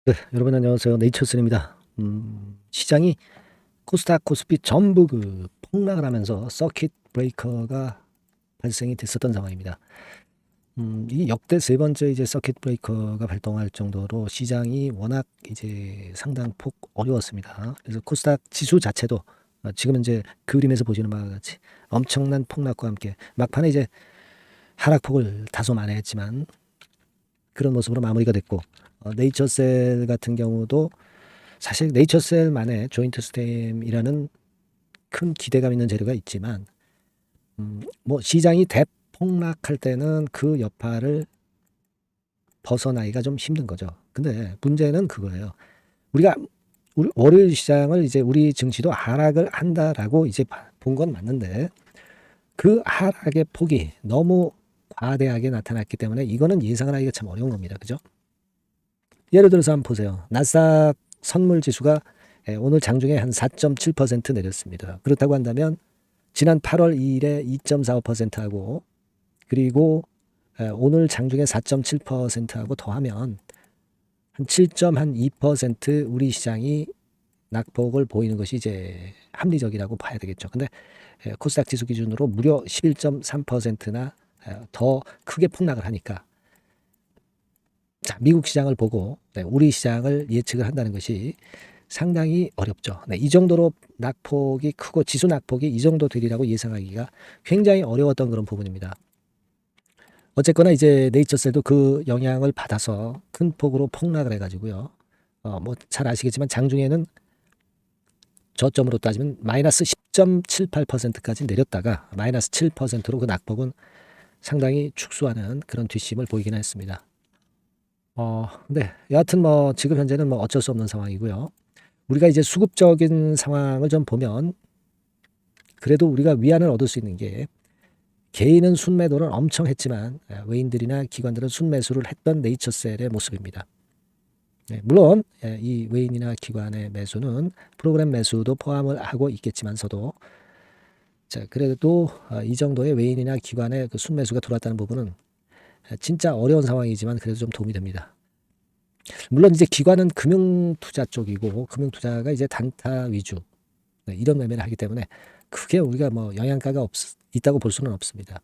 네, 여러분 안녕하세요. 네이처슨입니다. 시장이 코스닥, 코스피 전부 폭락을 하면서 서킷 브레이커가 발생이 됐었던 상황입니다. 이 역대 세 번째 이제 서킷 브레이커가 발동할 정도로 시장이 워낙 이제 상당폭 어려웠습니다. 그래서 코스닥 지수 자체도 지금 이제 그림에서 보시는 바와 같이 엄청난 폭락과 함께 막판에 이제 하락폭을 다소 만회했지만 그런 모습으로 마무리가 됐고, 네이처셀 같은 경우도 사실 네이처셀만의 조인트 스템이라는 큰 기대감 있는 재료가 있지만, 뭐 시장이 대폭락할 때는 그 여파를 벗어나기가 좀 힘든 거죠. 근데 문제는 그거예요. 우리가 우리 월요일 시장을 이제 우리 증시도 하락을 한다라고 이제 본 건 맞는데, 그 하락의 폭이 너무 과대하게 나타났기 때문에 이거는 예상을 하기가 참 어려운 겁니다. 그죠? 예를 들어서 한번 보세요. 나스닥 선물 지수가 오늘 장중에 한 4.7% 내렸습니다. 그렇다고 한다면 지난 8월 2일에 2.45%하고 그리고 오늘 장중에 4.7%하고 더하면 한 7.2% 우리 시장이 낙폭을 보이는 것이 이제 합리적이라고 봐야 되겠죠. 근데 코스닥 지수 기준으로 무려 11.3%나 더 크게 폭락을 하니까, 자, 미국 시장을 보고 우리 시장을 예측을 한다는 것이 상당히 어렵죠. 이 정도로 낙폭이 크고 지수 낙폭이 이 정도 되리라고 예상하기가 굉장히 어려웠던 그런 부분입니다. 어쨌거나 이제 네이처셀도 그 영향을 받아서 큰 폭으로 폭락을 해가지고요. 뭐 잘 아시겠지만 장중에는 저점으로 따지면 마이너스 10.78%까지 내렸다가 마이너스 7%로 그 낙폭은 상당히 축소하는 그런 뒷심을 보이긴 했습니다. 네. 여하튼 뭐 지금 현재는 뭐 어쩔 수 없는 상황이고요. 우리가 이제 수급적인 상황을 좀 보면 그래도 우리가 위안을 얻을 수 있는 게, 개인은 순매도를 엄청 했지만 외인들이나 기관들은 순매수를 했던 네이처셀의 모습입니다. 네, 물론 이 외인이나 기관의 매수는 프로그램 매수도 포함을 하고 있겠지만서도, 자, 그래도 이 정도의 외인이나 기관의 그 순매수가 들어왔다는 부분은 진짜 어려운 상황이지만 그래도 좀 도움이 됩니다. 물론 이제 기관은 금융투자 쪽이고 금융투자가 이제 단타 위주, 이런 매매를 하기 때문에 크게 우리가 뭐 영향가가 있다고 볼 수는 없습니다.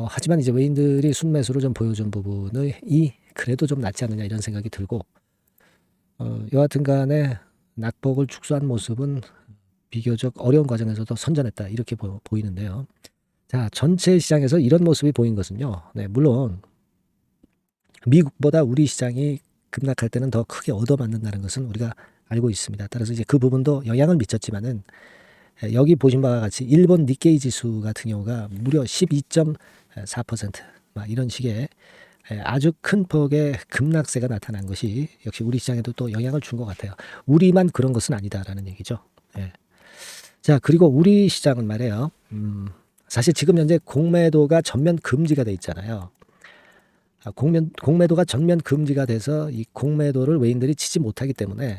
하지만 이제 외인들이 순매수를 좀 보여준 부분이 그래도 좀 낫지 않느냐 이런 생각이 들고, 여하튼 간에 낙폭을 축소한 모습은 비교적 어려운 과정에서도 선전했다 이렇게 보이는데요. 자, 전체 시장에서 이런 모습이 보인 것은요. 네, 물론 미국보다 우리 시장이 급락할 때는 더 크게 얻어맞는다는 것은 우리가 알고 있습니다. 따라서 이제 그 부분도 영향을 미쳤지만은, 여기 보신 바와 같이 일본 니케이 지수 같은 경우가 무려 12.4% 이런 식의 아주 큰 폭의 급락세가 나타난 것이 역시 우리 시장에도 또 영향을 준 것 같아요. 우리만 그런 것은 아니다라는 얘기죠. 예. 자, 그리고 우리 시장은 말이에요. 사실 지금 현재 공매도가 전면 금지가 돼 있잖아요. 공매도가 전면 금지가 돼서 이 공매도를 외인들이 치지 못하기 때문에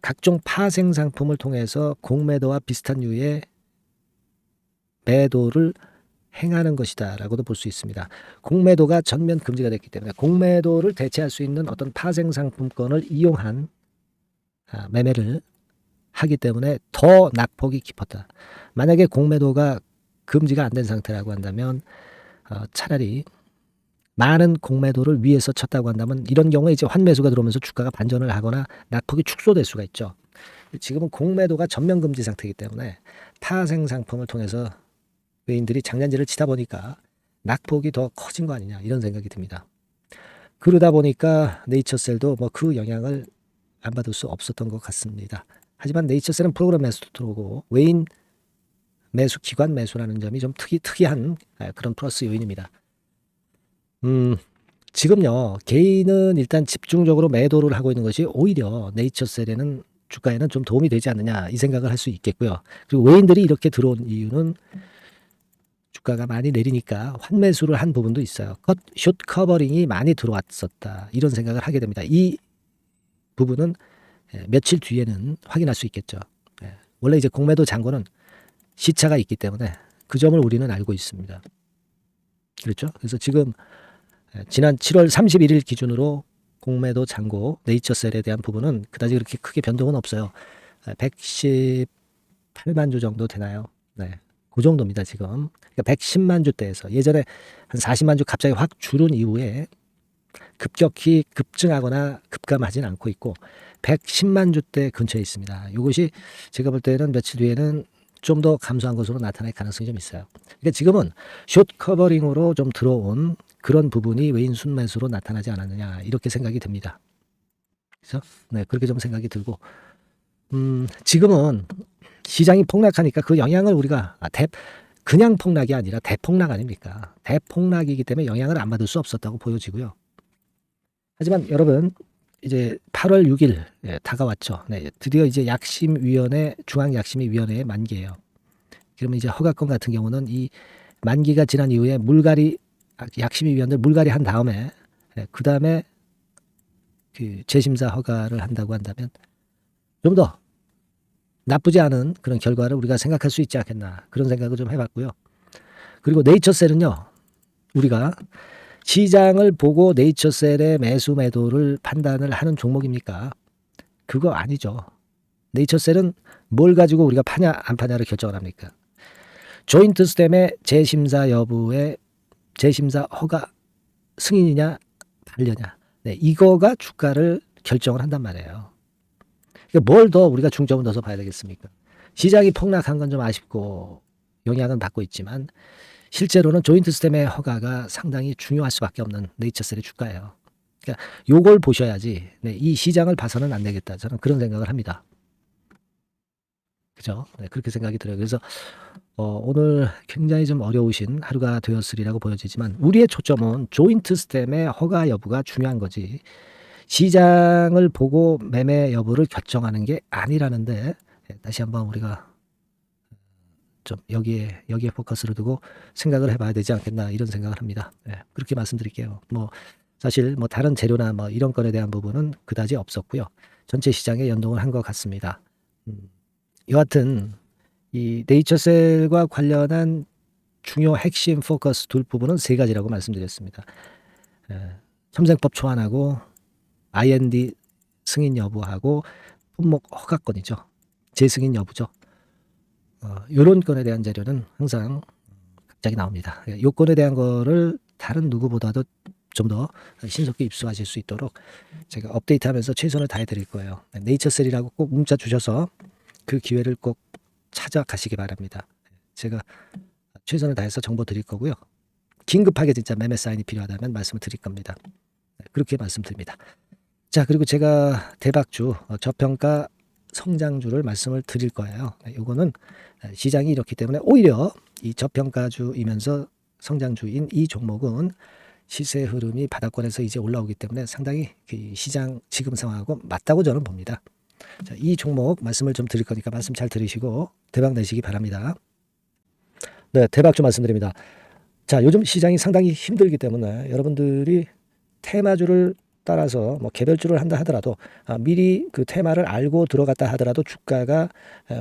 각종 파생 상품을 통해서 공매도와 비슷한 류의 매도를 행하는 것이다라고도 볼 수 있습니다. 공매도가 전면 금지가 됐기 때문에 공매도를 대체할 수 있는 어떤 파생 상품권을 이용한 매매를 하기 때문에 더 낙폭이 깊었다. 만약에 공매도가 금지가 안 된 상태라고 한다면 차라리 많은 공매도를 위에서 쳤다고 한다면 이런 경우에 이제 환매수가 들어오면서 주가가 반전을 하거나 낙폭이 축소될 수가 있죠. 지금은 공매도가 전면 금지 상태이기 때문에 파생 상품을 통해서 외인들이 장난질을 치다 보니까 낙폭이 더 커진 거 아니냐 이런 생각이 듭니다. 그러다 보니까 네이처셀도 뭐 그 영향을 안 받을 수 없었던 것 같습니다. 하지만 네이처셀은 프로그램 매수도 들어오고 외인 매수, 기관 매수라는 점이 좀 특이한 그런 플러스 요인입니다. 지금요, 개인은 일단 집중적으로 매도를 하고 있는 것이 오히려 네이처셀에는 주가에는 좀 도움이 되지 않느냐 이 생각을 할 수 있겠고요. 그리고 외인들이 이렇게 들어온 이유는 주가가 많이 내리니까 환매수를 한 부분도 있어요. 숏 커버링이 많이 들어왔었다 이런 생각을 하게 됩니다. 이 부분은 며칠 뒤에는 확인할 수 있겠죠. 원래 이제 공매도 잔고는 시차가 있기 때문에 그 점을 우리는 알고 있습니다. 그렇죠? 그래서 지금 지난 7월 31일 기준으로 공매도 잔고 네이처셀에 대한 부분은 그다지 그렇게 크게 변동은 없어요. 118만 주 정도 되나요? 네. 그 정도입니다, 지금. 그러니까 110만 주대에서 예전에 한 40만 주 갑자기 확 줄은 이후에 급격히 급증하거나 급감하진 않고 있고 110만 주대 근처에 있습니다. 이것이 제가 볼 때는 며칠 뒤에는 좀 더 감소한 것으로 나타날 가능성이 좀 있어요. 그러니까 지금은 숏 커버링으로 좀 들어온 그런 부분이 외인 순매수로 나타나지 않았느냐 이렇게 생각이 듭니다. 그래서 네, 그렇게 좀 생각이 들고 지금은 시장이 폭락하니까 그 영향을 우리가 그냥 폭락이 아니라 대폭락 아닙니까? 대폭락이기 때문에 영향을 안 받을 수 없었다고 보여지고요. 하지만 여러분 이제 8월 6일 다가왔죠. 네, 드디어 이제 약심위원회 중앙약심위원회의 만기예요. 그러면 이제 허가권 같은 경우는 이 만기가 지난 이후에 약심위원들 물갈이 한 다음에 그 다음에 그 재심사 허가를 한다고 한다면 좀 더 나쁘지 않은 그런 결과를 우리가 생각할 수 있지 않겠나 그런 생각을 좀 해봤고요. 그리고 네이처셀은요, 우리가 시장을 보고 네이처셀의 매수 매도를 판단을 하는 종목입니까? 그거 아니죠. 네이처셀은 뭘 가지고 우리가 파냐 안 파냐를 결정을 합니까? 조인트 스템의 재심사 여부에 재심사 허가 승인이냐 반려냐, 네, 이거가 주가를 결정을 한단 말이에요. 그러니까 뭘 더 우리가 중점을 둬서 봐야 되겠습니까? 시장이 폭락한 건 좀 아쉽고 영향은 받고 있지만 실제로는 조인트 스템의 허가가 상당히 중요할 수밖에 없는 네이처셀의 주가예요. 그러니까 요걸 보셔야지 네, 이 시장을 봐서는 안 되겠다. 저는 그런 생각을 합니다. 그죠? 네, 그렇게 생각이 들어요. 그래서 오늘 굉장히 좀 어려우신 하루가 되었으리라고 보여지지만 우리의 초점은 조인트 스템의 허가 여부가 중요한 거지 시장을 보고 매매 여부를 결정하는 게 아니라는데 다시 한번 우리가 좀 여기에 포커스를 두고 생각을 해봐야 되지 않겠나 이런 생각을 합니다. 네, 그렇게 말씀드릴게요. 뭐 사실 뭐 다른 재료나 뭐 이런 건에 대한 부분은 그다지 없었고요. 전체 시장에 연동을 한 것 같습니다. 여하튼 이 네이처셀과 관련한 중요 핵심 포커스 둘 부분은 세 가지라고 말씀드렸습니다. 첨생법 초안하고 IND 승인 여부하고 품목 허가권이죠. 재승인 여부죠. 이런 건에 대한 자료는 항상 갑자기 나옵니다. 요건에 대한 거를 다른 누구보다도 좀 더 신속히 입수하실 수 있도록 제가 업데이트하면서 최선을 다해 드릴 거예요. 네이처셀이라고 꼭 문자 주셔서 그 기회를 꼭 찾아가시기 바랍니다. 제가 최선을 다해서 정보 드릴 거고요. 긴급하게 진짜 매매 사인이 필요하다면 말씀을 드릴 겁니다. 그렇게 말씀드립니다. 자, 그리고 제가 대박주, 저평가 성장주를 말씀을 드릴 거예요. 이거는 시장이 이렇기 때문에 오히려 이 저평가주이면서 성장주인 이 종목은 시세 흐름이 바닥권에서 이제 올라오기 때문에 상당히 시장 지금 상황하고 맞다고 저는 봅니다. 자, 이 종목 말씀을 좀 드릴 거니까 말씀 잘 들으시고 대박 내시기 바랍니다. 네, 대박주 말씀드립니다. 자, 요즘 시장이 상당히 힘들기 때문에 여러분들이 테마주를 따라서 뭐 개별주를 한다 하더라도 미리 그 테마를 알고 들어갔다 하더라도 주가가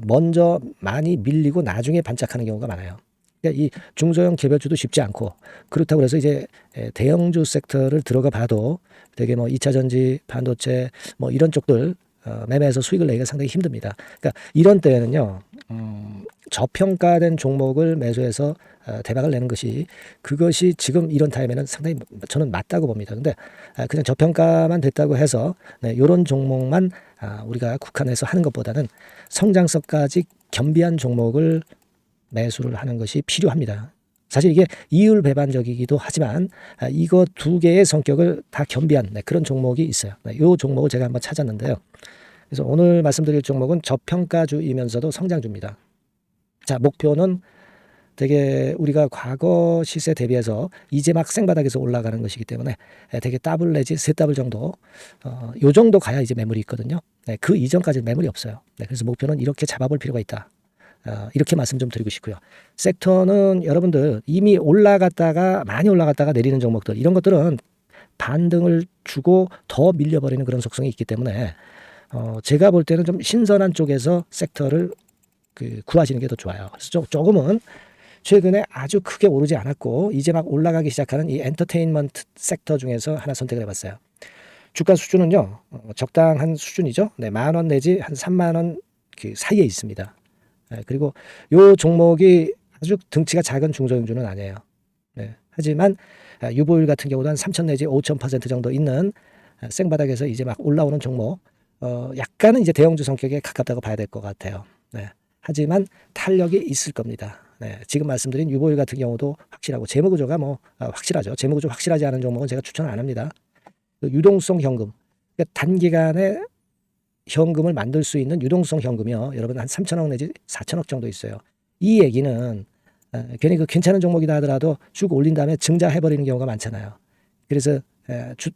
먼저 많이 밀리고 나중에 반짝하는 경우가 많아요. 그러니까 이 중소형 개별주도 쉽지 않고 그렇다고 해서 이제 대형주 섹터를 들어가 봐도 되게 뭐 2차 전지, 반도체 뭐 이런 쪽들 매매해서 수익을 내기가 상당히 힘듭니다. 그러니까 이런 때에는요, 저평가된 종목을 매수해서 대박을 내는 것이 그것이 지금 이런 타임에는 상당히 저는 맞다고 봅니다. 근데 그냥 저평가만 됐다고 해서 이런 종목만 우리가 국한해서 하는 것보다는 성장성까지 겸비한 종목을 매수를 하는 것이 필요합니다. 사실 이게 이율 배반적이기도 하지만 이거 두 개의 성격을 다 겸비한 그런 종목이 있어요. 이 종목을 제가 한번 찾았는데요. 그래서 오늘 말씀드릴 종목은 저평가주이면서도 성장주입니다. 자, 목표는 되게 우리가 과거 시세 대비해서 이제 막 생바닥에서 올라가는 것이기 때문에 되게 더블 내지 세 더블 정도 요 정도 가야 이제 매물이 있거든요. 그 이전까지는 매물이 없어요. 그래서 목표는 이렇게 잡아볼 필요가 있다. 이렇게 말씀 좀 드리고 싶고요. 섹터는 여러분들 이미 올라갔다가 많이 올라갔다가 내리는 종목들 이런 것들은 반등을 주고 더 밀려버리는 그런 속성이 있기 때문에 제가 볼 때는 좀 신선한 쪽에서 섹터를 구하시는 게 더 좋아요. 그래서 조금은 최근에 아주 크게 오르지 않았고 이제 막 올라가기 시작하는 이 엔터테인먼트 섹터 중에서 하나 선택을 해봤어요. 주가 수준은요, 적당한 수준이죠. 네, 10,000원 내지 한 30,000원 그 사이에 있습니다. 그리고 요 종목이 아주 등치가 작은 중소형주는 아니에요. 네, 하지만 유보율 같은 경우도 한 3,000 내지 5,000% 정도 있는 생바닥에서 이제 막 올라오는 종목, 약간은 이제 대형주 성격에 가깝다고 봐야 될 것 같아요. 네, 하지만 탄력이 있을 겁니다. 네, 지금 말씀드린 유보율 같은 경우도 확실하고 재무구조가 뭐 확실하죠. 재무구조 확실하지 않은 종목은 제가 추천 안 합니다. 유동성 현금, 그러니까 단기간에 현금을 만들 수 있는 유동성 현금이요. 여러분 한 3,000억 내지 4,000억 정도 있어요. 이 얘기는 괜히 그 괜찮은 종목이다 하더라도 쭉 올린 다음에 증자해버리는 경우가 많잖아요. 그래서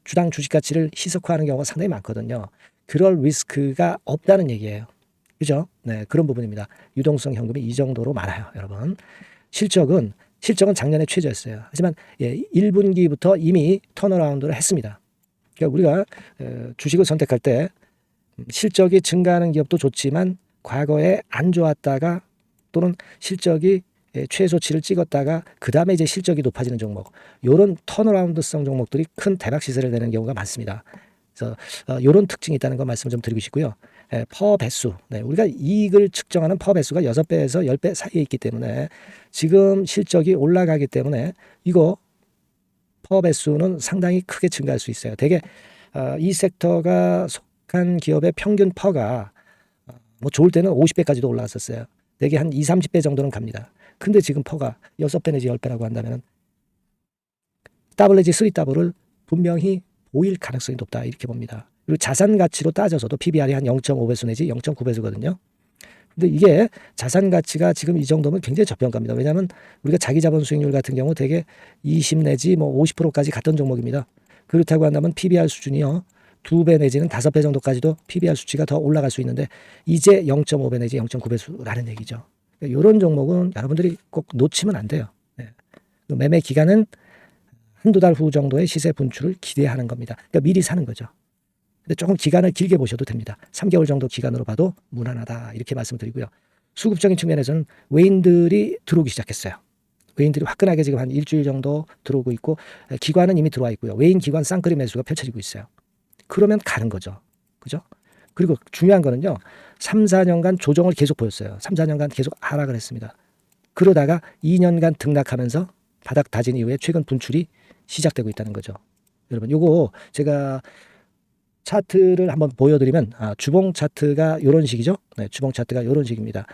주당 주식 가치를 희석화하는 경우가 상당히 많거든요. 그럴 리스크가 없다는 얘기예요. 그죠? 네, 그런 부분입니다. 유동성 현금이 이 정도로 많아요, 여러분. 실적은 작년에 최저였어요. 하지만 1분기부터 이미 턴어라운드를 했습니다. 그러니까 우리가 주식을 선택할 때 실적이 증가하는 기업도 좋지만 과거에 안 좋았다가 또는 실적이 최소치를 찍었다가 그 다음에 이제 실적이 높아지는 종목, 요런 턴어라운드성 종목들이 큰 대박 시세를 내는 경우가 많습니다. 그래서 요런 특징이 있다는 거 말씀을 좀 드리고 싶고요. 퍼 배수, 네, 우리가 이익을 측정하는 퍼 배수가 6배에서 10배 사이에 있기 때문에 지금 실적이 올라가기 때문에 이거 퍼 배수는 상당히 크게 증가할 수 있어요. 대개 이 섹터가 속한 기업의 평균 퍼가 뭐 좋을 때는 50배까지도 올라갔었어요. 대개 한 2, 30배 정도는 갑니다. 근데 지금 퍼가 6배 내지 10배라고 한다면 더블 내지 3더블을 분명히 보일 가능성이 높다 이렇게 봅니다. 그리고 자산 가치로 따져서도 PBR이 한 0.5배수 내지 0.9배수거든요. 근데 이게 자산 가치가 지금 이 정도면 굉장히 저평가입니다. 왜냐하면 우리가 자기 자본 수익률 같은 경우 되게 20 내지 뭐 50%까지 갔던 종목입니다. 그렇다고 한다면 PBR 수준이요, 2배 내지는 5배 정도까지도 PBR 수치가 더 올라갈 수 있는데 이제 0.5배 내지 0.9배수라는 얘기죠. 이런 종목은 여러분들이 꼭 놓치면 안 돼요. 네. 매매 기간은 한두 달 후 정도의 시세 분출을 기대하는 겁니다. 그러니까 미리 사는 거죠. 근데 조금 기간을 길게 보셔도 됩니다. 3개월 정도 기간으로 봐도 무난하다 이렇게 말씀드리고요. 수급적인 측면에서는 외인들이 들어오기 시작했어요. 외인들이 화끈하게 지금 한 일주일 정도 들어오고 있고 기관은 이미 들어와 있고요. 외인 기관 쌍끌이 매수가 펼쳐지고 있어요. 그러면 가는 거죠. 그죠? 그리고 중요한 거는요, 3, 4년간 조정을 계속 보였어요. 3, 4년간 계속 하락을 했습니다. 그러다가 2년간 등락하면서 바닥 다진 이후에 최근 분출이 시작되고 있다는 거죠. 여러분, 요거 제가 차트를 한번 보여드리면 주봉 차트가 이런 식이죠. 네, 주봉 차트가 이런 식입니다.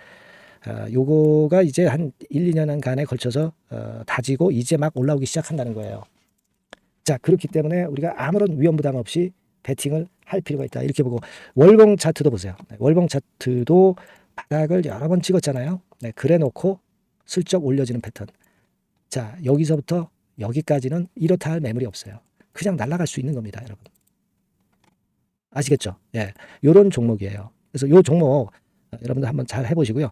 요거가 이제 한 1, 2년간에 걸쳐서 다지고 이제 막 올라오기 시작한다는 거예요. 자, 그렇기 때문에 우리가 아무런 위험 부담 없이 베팅을 할 필요가 있다 이렇게 보고, 월봉 차트도 보세요. 네, 월봉 차트도 바닥을 여러 번 찍었잖아요. 네, 그래 놓고 슬쩍 올려지는 패턴. 자, 여기서부터 여기까지는 이렇다 할 매물이 없어요. 그냥 날아갈 수 있는 겁니다, 여러분. 아시겠죠? 예, 요런 종목이에요. 그래서 요 종목 여러분들 한번 잘 해보시고요.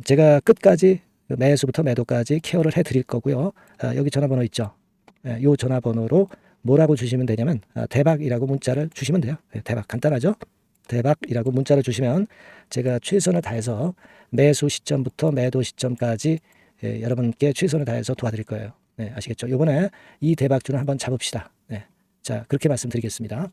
제가 끝까지 매수부터 매도까지 케어를 해드릴 거고요. 여기 전화번호 있죠? 예, 요 전화번호로 뭐라고 주시면 되냐면 대박이라고 문자를 주시면 돼요. 예, 대박 간단하죠? 대박이라고 문자를 주시면 제가 최선을 다해서 매수 시점부터 매도 시점까지 여러분께 최선을 다해서 도와드릴 거예요. 네, 아시겠죠? 이번에 이 대박주는 한번 잡읍시다. 네, 자, 그렇게 말씀드리겠습니다.